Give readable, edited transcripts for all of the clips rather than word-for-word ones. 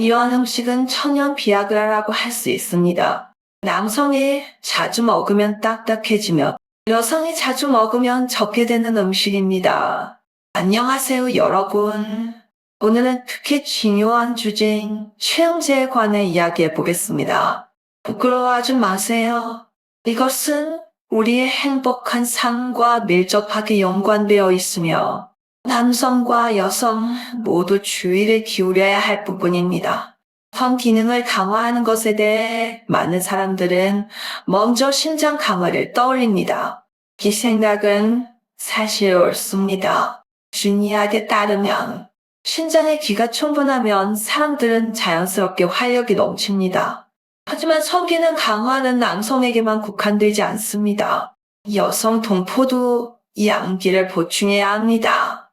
이러한 음식은 천연 비아그라라고 할 수 있습니다. 남성이 자주 먹으면 딱딱해지며 여성이 자주 먹으면 적게 되는 음식입니다. 안녕하세요, 여러분. 오늘은 특히 중요한 주제인 체형제에 관해 이야기해 보겠습니다. 부끄러워하지 마세요. 이것은 우리의 행복한 삶과 밀접하게 연관되어 있으며 남성과 여성 모두 주의를 기울여야 할 부분입니다. 성 기능을 강화하는 것에 대해 많은 사람들은 먼저 신장 강화를 떠올립니다. 이 생각은 사실 옳습니다. 중의학에 따르면 신장의 기가 충분하면 사람들은 자연스럽게 활력이 넘칩니다. 하지만 성기능 강화는 남성에게만 국한되지 않습니다. 여성 동포도 양기를 보충해야 합니다.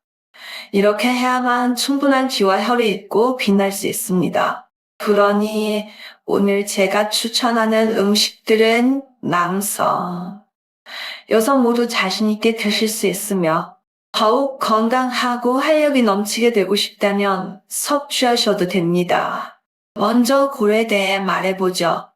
이렇게 해야만 충분한 기와 혈이 있고 빛날 수 있습니다. 그러니 오늘 제가 추천하는 음식들은 남성, 여성 모두 자신 있게 드실 수 있으며 더욱 건강하고 활력이 넘치게 되고 싶다면 섭취하셔도 됩니다. 먼저 굴에 대해 말해보죠.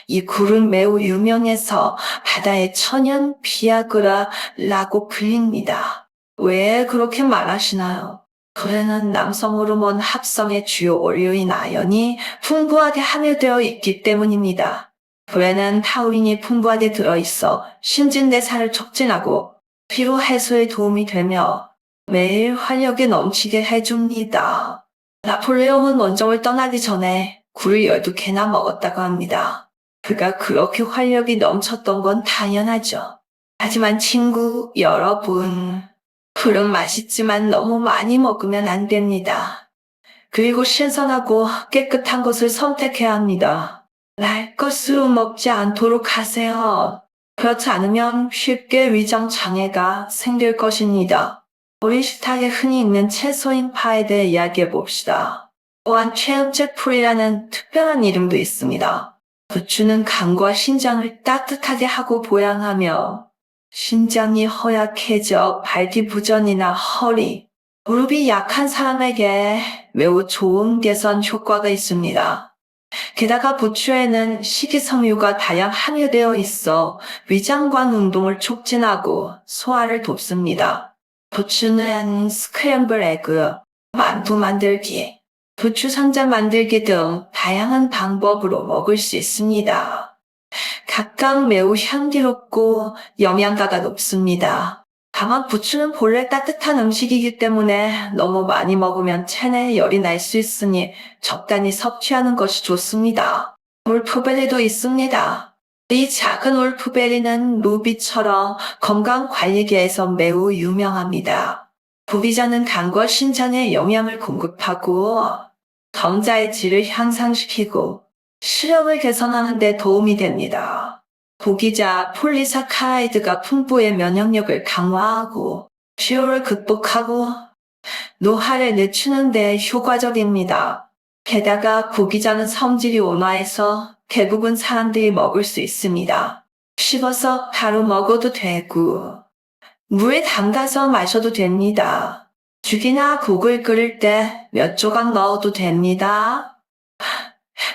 이 굴은 매우 유명해서 바다의 천연 비아그라라고 불립니다. 왜 그렇게 말하시나요? 굴에는 남성 호르몬 합성의 주요 원료인 아연이 풍부하게 함유되어 있기 때문입니다. 굴에는 타우린이 풍부하게 들어있어 신진대사를 촉진하고 피로 해소에 도움이 되며 매일 활력이 넘치게 해줍니다. 나폴레옹은 원정을 떠나기 전에 굴을 12개나 먹었다고 합니다. 그가 그렇게 활력이 넘쳤던 건 당연하죠. 하지만 친구 여러분, 굴은 맛있지만 너무 많이 먹으면 안 됩니다. 그리고 신선하고 깨끗한 것을 선택해야 합니다. 날 것으로 먹지 않도록 하세요. 그렇지 않으면 쉽게 위장 장애가 생길 것입니다. 우리 식탁에 흔히 있는 채소인 파에 대해 이야기해 봅시다. 또한 체험제 풀이라는 특별한 이름도 있습니다. 부추는 간과 신장을 따뜻하게 하고 보양하며 신장이 허약해져 발기부전이나 허리, 무릎이 약한 사람에게 매우 좋은 개선 효과가 있습니다. 게다가 부추에는 식이섬유가 다량 함유되어 있어 위장관 운동을 촉진하고 소화를 돕습니다. 부추는 스크램블 에그, 만두 만들기, 부추 상자 만들기 등 다양한 방법으로 먹을 수 있습니다. 각각 매우 향기롭고 영양가가 높습니다. 다만 부추는 본래 따뜻한 음식이기 때문에 너무 많이 먹으면 체내에 열이 날 수 있으니 적당히 섭취하는 것이 좋습니다. 올프베리도 있습니다. 이 작은 올프베리는 루비처럼 건강관리계에서 매우 유명합니다. 부비자는 간과 신장에 영양을 공급하고 정자의 질을 향상시키고 시력을 개선하는 데 도움이 됩니다. 고기자 폴리사카라이드가 풍부해 면역력을 강화하고 피로를 극복하고 노화를 늦추는 데 효과적입니다. 게다가 고기자는 성질이 온화해서 대부분 사람들이 먹을 수 있습니다. 씹어서 바로 먹어도 되고 물에 담가서 마셔도 됩니다. 죽이나 국을 끓일 때 몇 조각 넣어도 됩니다.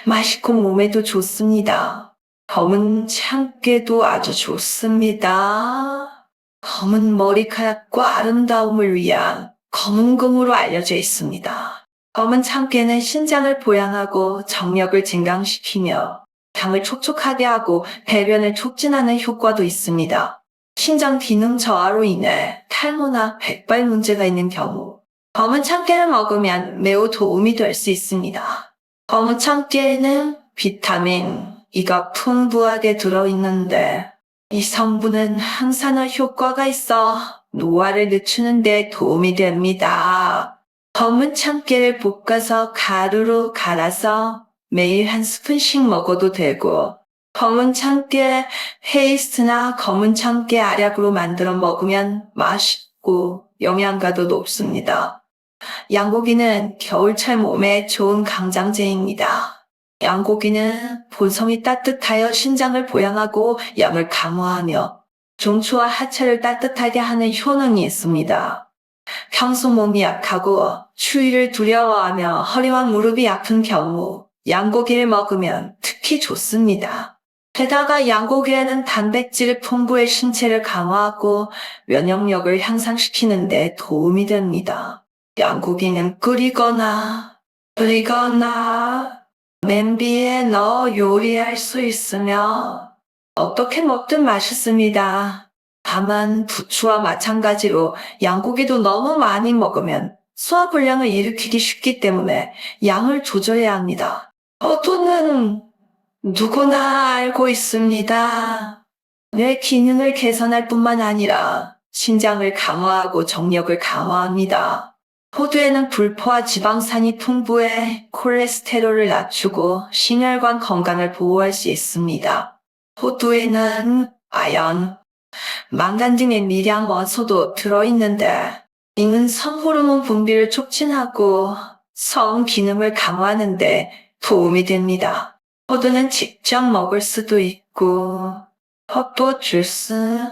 맛있고 몸에도 좋습니다. 검은 참깨도 아주 좋습니다. 검은 머리카락과 아름다움을 위한 검은금으로 알려져 있습니다. 검은 참깨는 신장을 보양하고 정력을 증강시키며 당을 촉촉하게 하고 배변을 촉진하는 효과도 있습니다. 신장 기능 저하로 인해 탈모나 백발 문제가 있는 경우 검은 참깨를 먹으면 매우 도움이 될 수 있습니다. 검은 참깨에는 비타민 E가 풍부하게 들어있는데 이 성분은 항산화 효과가 있어 노화를 늦추는 데 도움이 됩니다. 검은 참깨를 볶아서 가루로 갈아서 매일 한 스푼씩 먹어도 되고 검은 참깨 페이스트나 검은 참깨 알약으로 만들어 먹으면 맛있고 영양가도 높습니다. 양고기는 겨울철 몸에 좋은 강장제입니다. 양고기는 본성이 따뜻하여 신장을 보양하고 양을 강화하며 종추와 하체를 따뜻하게 하는 효능이 있습니다. 평소 몸이 약하고 추위를 두려워하며 허리와 무릎이 아픈 경우 양고기를 먹으면 특히 좋습니다. 게다가 양고기에는 단백질이 풍부해 신체를 강화하고 면역력을 향상시키는 데 도움이 됩니다. 양고기는 끓이거나 냄비에 넣어 요리할 수 있으며 어떻게 먹든 맛있습니다. 다만 부추와 마찬가지로 양고기도 너무 많이 먹으면 소화불량을 일으키기 쉽기 때문에 양을 조절해야 합니다. 호두는 누구나 알고 있습니다. 뇌 기능을 개선할 뿐만 아니라 신장을 강화하고 정력을 강화합니다. 호두에는 불포화 지방산이 풍부해 콜레스테롤을 낮추고 심혈관 건강을 보호할 수 있습니다. 호두에는 아연, 망간 등의 미량 원소도 들어있는데 이는 성호르몬 분비를 촉진하고 성 기능을 강화하는 데 도움이 됩니다. 호두는 직접 먹을 수도 있고 호두 주스,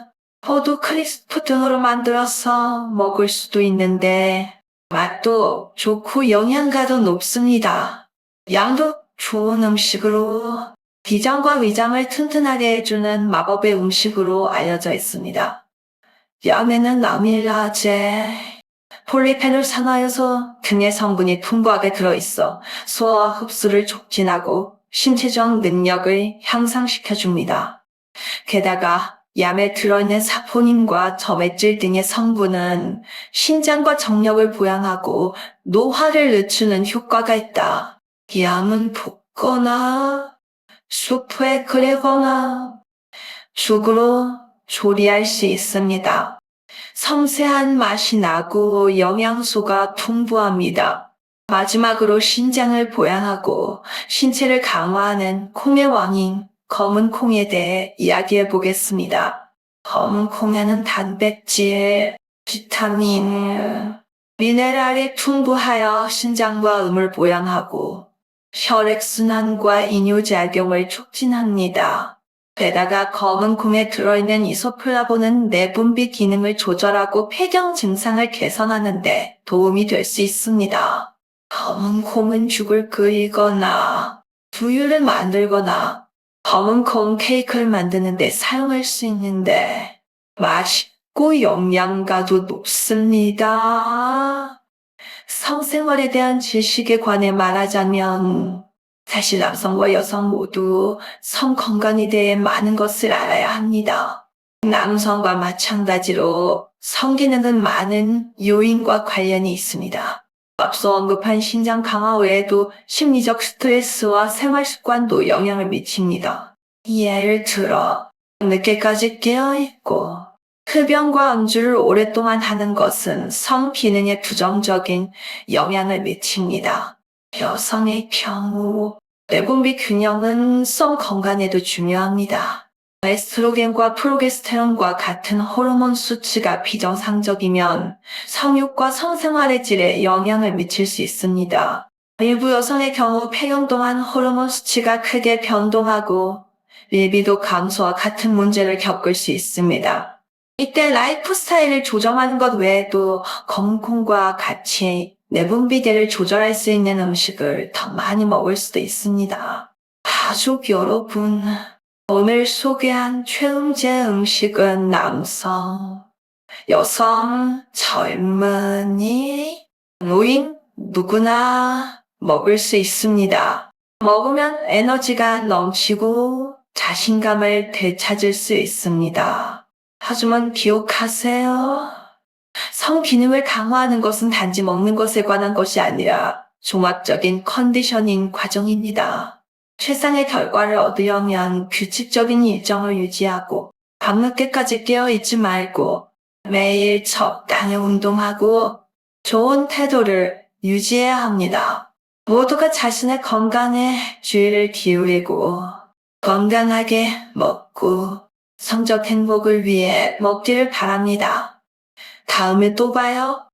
호두 크리스프 등으로 만들어서 먹을 수도 있는데 맛도 좋고 영양가도 높습니다. 양도 좋은 음식으로 비장과 위장을 튼튼하게 해주는 마법의 음식으로 알려져 있습니다. 얌에는 아밀라제, 폴리페놀 산화효소 등의 성분이 풍부하게 들어있어 소화 흡수를 촉진하고 신체적 능력을 향상시켜줍니다. 게다가 얌에 들어있는 사포닌과 점액질 등의 성분은 신장과 정력을 보양하고 노화를 늦추는 효과가 있다. 얌은 볶거나 수프에 끓이거나 죽으로 조리할 수 있습니다. 섬세한 맛이 나고 영양소가 풍부합니다. 마지막으로 신장을 보양하고 신체를 강화하는 콩의 왕인 검은 콩에 대해 이야기해 보겠습니다. 검은 콩에는 단백질, 비타민, 미네랄이 풍부하여 신장과 음을 보양하고 혈액순환과 이뇨작용을 촉진합니다. 게다가 검은 콩에 들어있는 이소플라본은 내분비 기능을 조절하고 폐경 증상을 개선하는 데 도움이 될 수 있습니다. 검은 콩은 죽을 끓이거나 두유를 만들거나 검은 콩 케이크를 만드는 데 사용할 수 있는데 맛있고 영양가도 높습니다. 성생활에 대한 지식에 관해 말하자면 사실 남성과 여성 모두 성 건강에 대해 많은 것을 알아야 합니다. 남성과 마찬가지로 성기능은 많은 요인과 관련이 있습니다. 앞서 언급한 신장 강화 외에도 심리적 스트레스와 생활 습관도 영향을 미칩니다. 예를 들어 늦게까지 깨어있고 흡연과 음주를 오랫동안 하는 것은 성 기능에 부정적인 영향을 미칩니다. 여성의 경우 내분비 균형은 성 건강에도 중요합니다. 에스트로겐과 프로게스테론과 같은 호르몬 수치가 비정상적이면 성욕과 성생활의 질에 영향을 미칠 수 있습니다. 일부 여성의 경우 폐경 동안 호르몬 수치가 크게 변동하고 리비도 감소와 같은 문제를 겪을 수 있습니다. 이때 라이프 스타일을 조정하는 것 외에도 검은 콩과 같이 내분비계를 조절할 수 있는 음식을 더 많이 먹을 수도 있습니다. 가족 여러분, 오늘 소개한 최음제 음식은 남성, 여성, 젊은이, 노인 누구나 먹을 수 있습니다. 먹으면 에너지가 넘치고 자신감을 되찾을 수 있습니다. 하지만 기억하세요. 성 기능을 강화하는 것은 단지 먹는 것에 관한 것이 아니라 종합적인 컨디셔닝 과정입니다. 최상의 결과를 얻으려면 규칙적인 일정을 유지하고 밤늦게까지 깨어있지 말고 매일 적당히 운동하고 좋은 태도를 유지해야 합니다. 모두가 자신의 건강에 주의를 기울이고 건강하게 먹고 성적 행복을 위해 먹기를 바랍니다. 다음에 또 봐요.